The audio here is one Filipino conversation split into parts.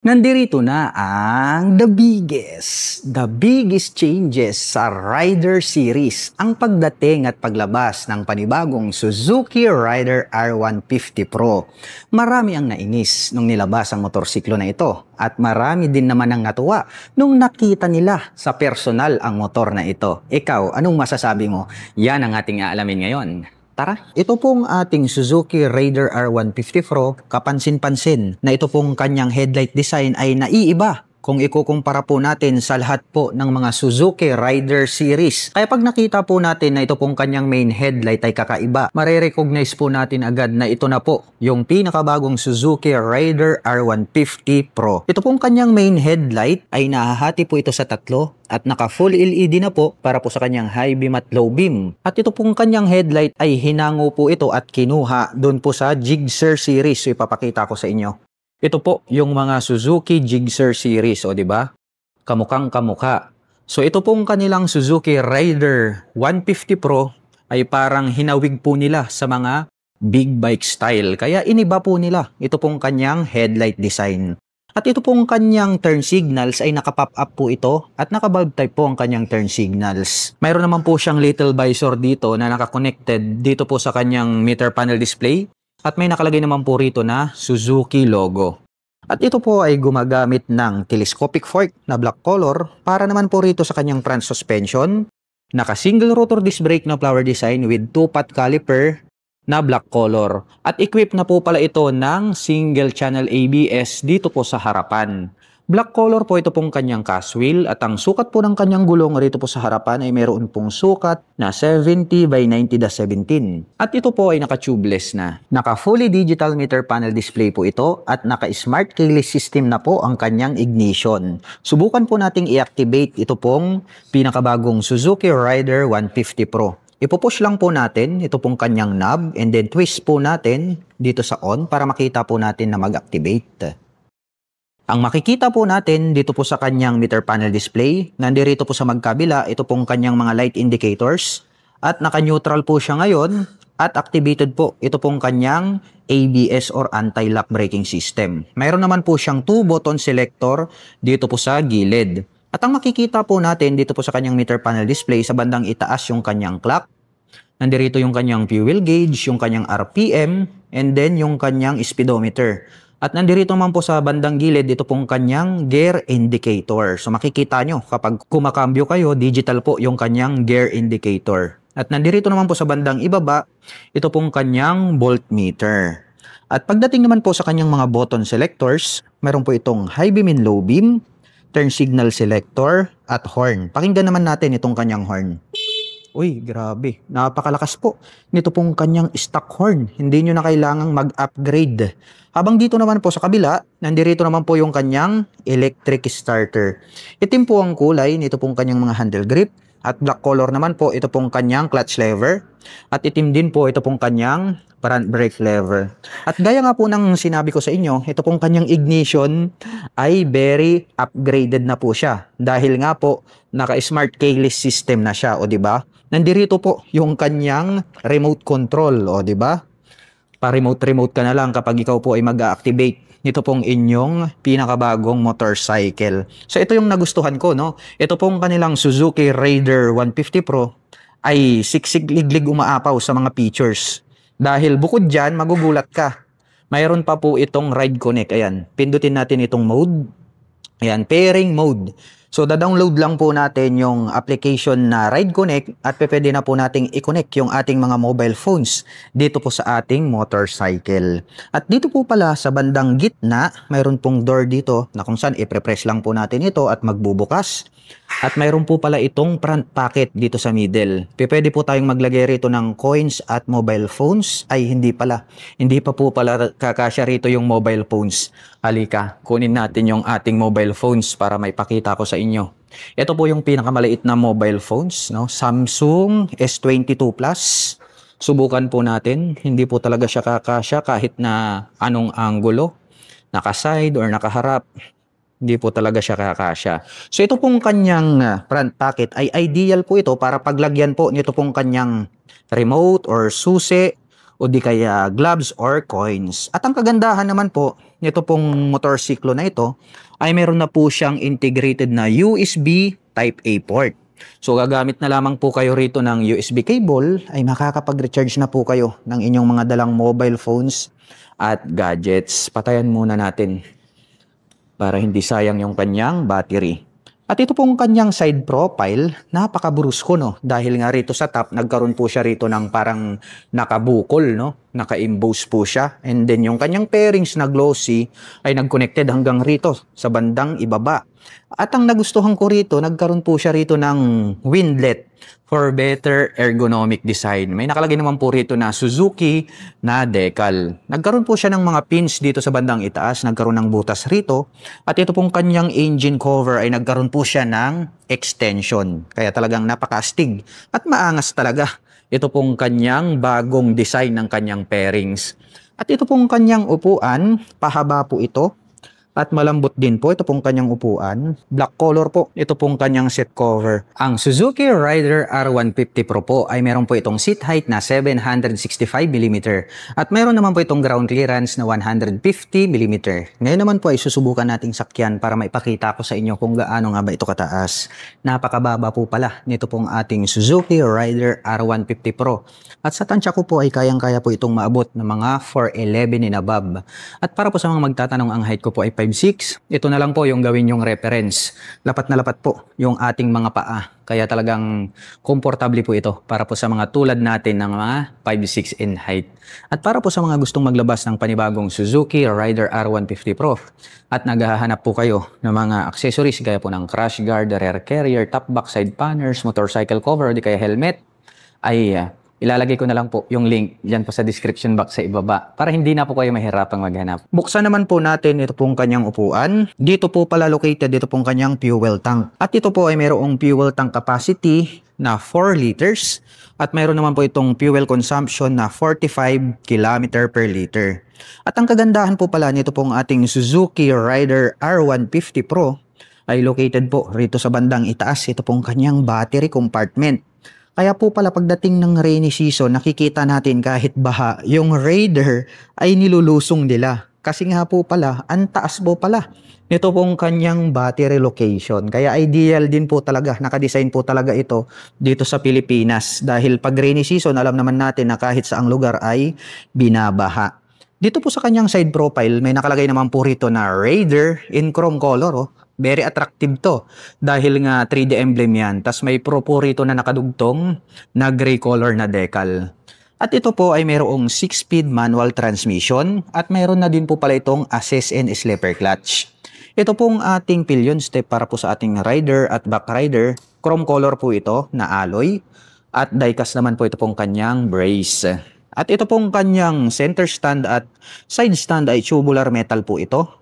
Nandirito na ang the biggest changes sa Rider Series, ang pagdating at paglabas ng panibagong Suzuki Rider R150 Pro. Marami ang nainis nung nilabas ang motorsiklo na ito at marami din naman ang natuwa nung nakita nila sa personal ang motor na ito. Ikaw, anong masasabi mo? Yan ang ating aalamin ngayon. Tara, ito pong ating Suzuki Raider R150 Pro, kapansin-pansin na ito pong kanyang headlight design ay naiiba kung ikukumpara po natin sa lahat po ng mga Suzuki Rider series. Kaya pag nakita po natin na ito pong kanyang main headlight ay kakaiba, marirecognize po natin agad na ito na po yung pinakabagong Suzuki Rider R150 Pro. Ito pong kanyang main headlight ay nahahati po ito sa tatlo at naka full LED na po para po sa kanyang high beam at low beam. At ito pong kanyang headlight ay hinango po ito at kinuha doon po sa Gixxer series. So ipapakita ko sa inyo. Ito po yung mga Suzuki Gixxer series, o di ba? Kamukhang kamukha. So ito pong kanilang Suzuki Rider 150 Pro ay parang hinawig po nila sa mga big bike style. Kaya iniba po nila ito pong kanyang headlight design. At ito pong kanyang turn signals ay naka-pop up po ito at naka-bulb type po ang kanyang turn signals. Mayroon naman po siyang little visor dito na naka-connected dito po sa kanyang meter panel display. At may nakalagay naman po rito na Suzuki logo. At ito po ay gumagamit ng telescopic fork na black color para naman po rito sa kanyang front suspension. Naka-single rotor disc brake na flower design with 2-pot caliper na black color. At equipped na po pala ito ng single channel ABS dito po sa harapan. Black color po ito pong kanyang cast wheel at ang sukat po ng kanyang gulong rito po sa harapan ay mayroon pong sukat na 70 by 90/17. At ito po ay naka-tubeless na. Naka fully digital meter panel display po ito at naka-smart keyless system na po ang kanyang ignition. Subukan po nating i-activate ito pong pinakabagong Suzuki Rider 150 Pro. Ipupush lang po natin ito pong kanyang knob and then twist po natin dito sa on para makita po natin na mag-activate. Ang makikita po natin dito po sa kanyang meter panel display, nandirito po sa magkabila, ito pong kanyang mga light indicators at naka-neutral po siya ngayon at activated po ito pong kanyang ABS or anti-lock braking system. Mayroon naman po siyang 2-button selector dito po sa gilid. At ang makikita po natin dito po sa kanyang meter panel display, sa bandang itaas yung kanyang clock, nandirito yung kanyang fuel gauge, yung kanyang RPM, and then yung kanyang speedometer. At nandirito naman po sa bandang gilid, ito pong kanyang gear indicator. So makikita nyo, kapag kumakambyo kayo, digital po yung kanyang gear indicator. At nandirito naman po sa bandang ibaba, ito pong kanyang voltmeter. At pagdating naman po sa kanyang mga button selectors, meron po itong high beam and low beam, turn signal selector, at horn. Pakinggan naman natin itong kanyang horn. Uy, grabe. Napakalakas po nito pong kanyang stock horn. Hindi nyo na kailangang mag-upgrade. Habang dito naman po sa kabila, nandirito naman po yung kanyang electric starter. Itim po ang kulay nito pong kanyang mga handle grip. At black color naman po ito pong kanyang clutch lever. At itim din po ito pong kanyang front brake lever. At gaya nga po ng sinabi ko sa inyo, ito pong kanyang ignition ay very upgraded na po siya. Dahil nga po, naka-smart keyless system na siya, o di ba? Nandirito po yung kanyang remote control, o di ba? Pa-remote ka na lang kapag ikaw po ay mag-activate nito pong inyong pinakabagong motorcycle. So ito yung nagustuhan ko, no? Ito pong kanilang Suzuki Raider 150 Pro ay siksik-liglig umaapaw sa mga features. Dahil bukod dyan, magugulat ka. Mayroon pa po itong Ride Connect. Ayan, pindutin natin itong mode. Ayan, pairing mode. So, da-download lang po natin yung application na Ride Connect at pwede na po nating i-connect yung ating mga mobile phones dito po sa ating motorcycle. At dito po pala sa bandang gitna, mayroon pong door dito na kung saan i-press lang po natin ito at magbubukas. At mayroon po pala itong front pocket dito sa middle. Pwede po tayong maglagay rito ng coins at mobile phones. Ay, hindi pala. Hindi pa po pala kakasya rito yung mobile phones. Halika, kunin natin yung ating mobile phones para may pakita ko sa inyo. Ito po yung pinakamaliit na mobile phones, no? Samsung S22 Plus. Subukan po natin. Hindi po talaga siya kakasya kahit na anong anggulo. Naka-side or nakaharap. Hindi po talaga siya kakasya. So ito pong kanyang front pocket ay ideal po ito para paglagyan po nito pong kanyang remote or susi o di kaya gloves or coins. At ang kagandahan naman po nito pong motorsiklo na ito ay meron na po siyang integrated na USB Type A port. So gagamit na lamang po kayo rito ng USB cable ay makakapag-recharge na po kayo ng inyong mga dalang mobile phones at gadgets. Patayan muna natin para hindi sayang yung kanyang battery. At ito pong kanyang side profile, napakaburusko no. Dahil nga rito sa top, nagkaroon po siya rito ng parang nakabukol no. Naka-emboss po siya. And then yung kanyang pairings na glossy ay nag-connected hanggang rito sa bandang ibaba. At ang nagustuhan ko rito, nagkaroon po siya rito ng windlet for better ergonomic design. May nakalagay naman po rito na Suzuki na decal. Nagkaroon po siya ng mga pins dito sa bandang itaas, nagkaroon ng butas rito. At ito pong kanyang engine cover ay nagkaroon po siya ng extension. Kaya talagang napaka-astig at maangas talaga. Ito pong kanyang bagong design ng kanyang pairings. At ito pong kanyang upuan, pahaba po ito. At malambot din po ito pong kanyang upuan. Black color po. Ito pong kanyang seat cover. Ang Suzuki Rider R150 Pro po ay meron po itong seat height na 765mm. At meron naman po itong ground clearance na 150mm. Ngayon naman po ay susubukan nating sakyan para maipakita ko sa inyo kung gaano nga ba ito kataas. Napakababa po pala nito pong ating Suzuki Rider R150 Pro. At sa tansya ko po ay kayang-kaya po itong maabot ng mga 411 and above. At para po sa mga magtatanong, ang height ko po ay 5'6". Ito na lang po yung gawin yung reference. Lapat na lapat po yung ating mga paa. Kaya talagang komportable po ito para po sa mga tulad natin ng mga 5'6" in height. At para po sa mga gustong maglabas ng panibagong Suzuki Rider R150 Pro at naghahanap po kayo ng mga accessories gaya po ng crash guard, rear carrier, top back, side panners, motorcycle cover, o di kaya helmet, ay ilalagay ko na lang po yung link dyan po sa description box sa ibaba para hindi na po kayo mahirapang maghanap. Buksan naman po natin ito pong kanyang upuan. Dito po pala located ito pong kanyang fuel tank. At ito po ay mayroong fuel tank capacity na 4 liters at mayroon naman po itong fuel consumption na 45 km per liter. At ang kagandahan po pala nito pong ating Suzuki Rider R150 Pro ay located po rito sa bandang itaas. Ito pong kanyang battery compartment. Kaya po pala pagdating ng rainy season, nakikita natin kahit baha, yung Raider ay nilulusong nila. Kasi nga po pala, ang taas po pala nito pong kanyang battery location. Kaya ideal din po talaga, nakadesign po talaga ito dito sa Pilipinas. Dahil pag rainy season, alam naman natin na kahit saang lugar ay binabaha. Dito po sa kanyang side profile, may nakalagay naman po rito na Raider in chrome color. Oh. Very attractive to dahil nga 3D emblem yan. Tas may pro po rito na nakadugtong na gray color na decal. At ito po ay mayroong 6-speed manual transmission at mayroon na din po pala itong assist and slipper clutch. Ito pong ating pillion step para po sa ating rider at back rider. Chrome color po ito na alloy at diecast naman po ito pong kanyang brace. At ito pong kanyang center stand at side stand ay tubular metal po ito.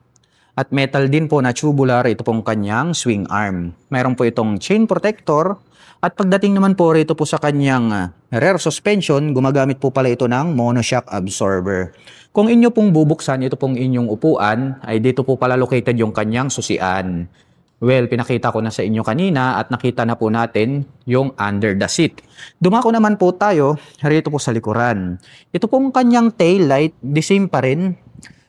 At metal din po na tubular ito pong kanyang swing arm. Mayroon po itong chain protector. At pagdating naman po rito po sa kanyang rear suspension, gumagamit po pala ito ng monoshock absorber. Kung inyo pong bubuksan, ito pong inyong upuan, ay dito po pala located yung kanyang susian. Well, pinakita ko na sa inyo kanina at nakita na po natin yung under the seat. Dumako naman po tayo rito po sa likuran. Ito pong kanyang tail light, the same pa rin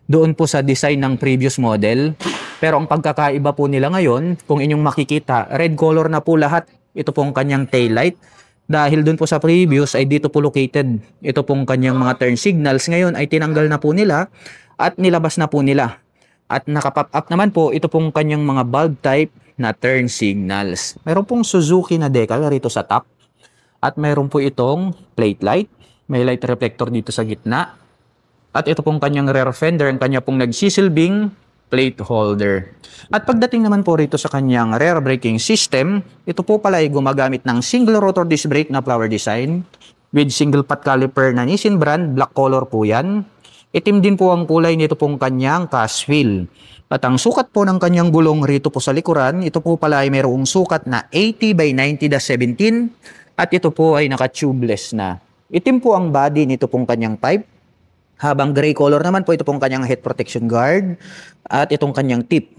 doon po sa design ng previous model. Pero ang pagkakaiba po nila ngayon, kung inyong makikita, red color na po lahat. Ito pong kanyang taillight. Dahil doon po sa previous ay dito po located. Ito pong kanyang mga turn signals. Ngayon ay tinanggal na po nila at nilabas na po nila. At nakapop up naman po ito pong kanyang mga bulb type na turn signals. Mayroon pong Suzuki na decal rito sa top. At mayroon po itong plate light. May light reflector dito sa gitna. At ito pong kanyang rear fender, ang kanya pong nagsisilbing plate holder. At pagdating naman po rito sa kanyang rear braking system, ito po pala ay gumagamit ng single rotor disc brake na flower design with single pot caliper na Nissin brand, black color po yan. Itim din po ang kulay nito pong kanyang cast wheel. At ang sukat po ng kanyang gulong rito po sa likuran, ito po pala ay mayroong sukat na 80 by 90-17 at ito po ay naka-tubeless na. Itim po ang body nito pong kanyang pipe. Habang gray color naman po ito pong kanyang head protection guard at itong kanyang tip.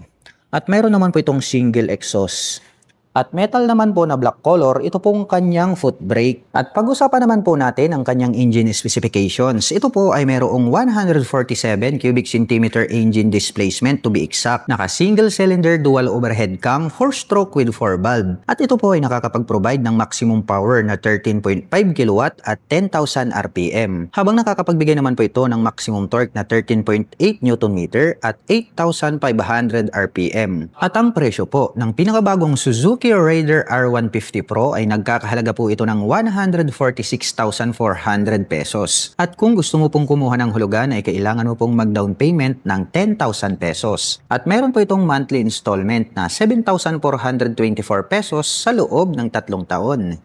At mayroon naman po itong single exhaust. At metal naman po na black color, ito pong kanyang foot brake. At pag-usapan naman po natin ang kanyang engine specifications. Ito po ay mayroong 147 cubic centimeter engine displacement to be exact. Naka single cylinder dual overhead cam, 4-stroke with 4 valve. At ito po ay nakakapag-provide ng maximum power na 13.5 kW at 10,000 RPM. Habang nakakapagbigay naman po ito ng maximum torque na 13.8 Nm at 8,500 RPM. At ang presyo po ng pinakabagong Suzuki Raider R150 Pro ay nagkakahalaga po ito ng 146,400 pesos. At kung gusto mo pong kumuha ng hulugan ay kailangan mo pong mag-down payment ng 10,000 pesos. At meron po itong monthly installment na 7,424 pesos sa loob ng 3 taon.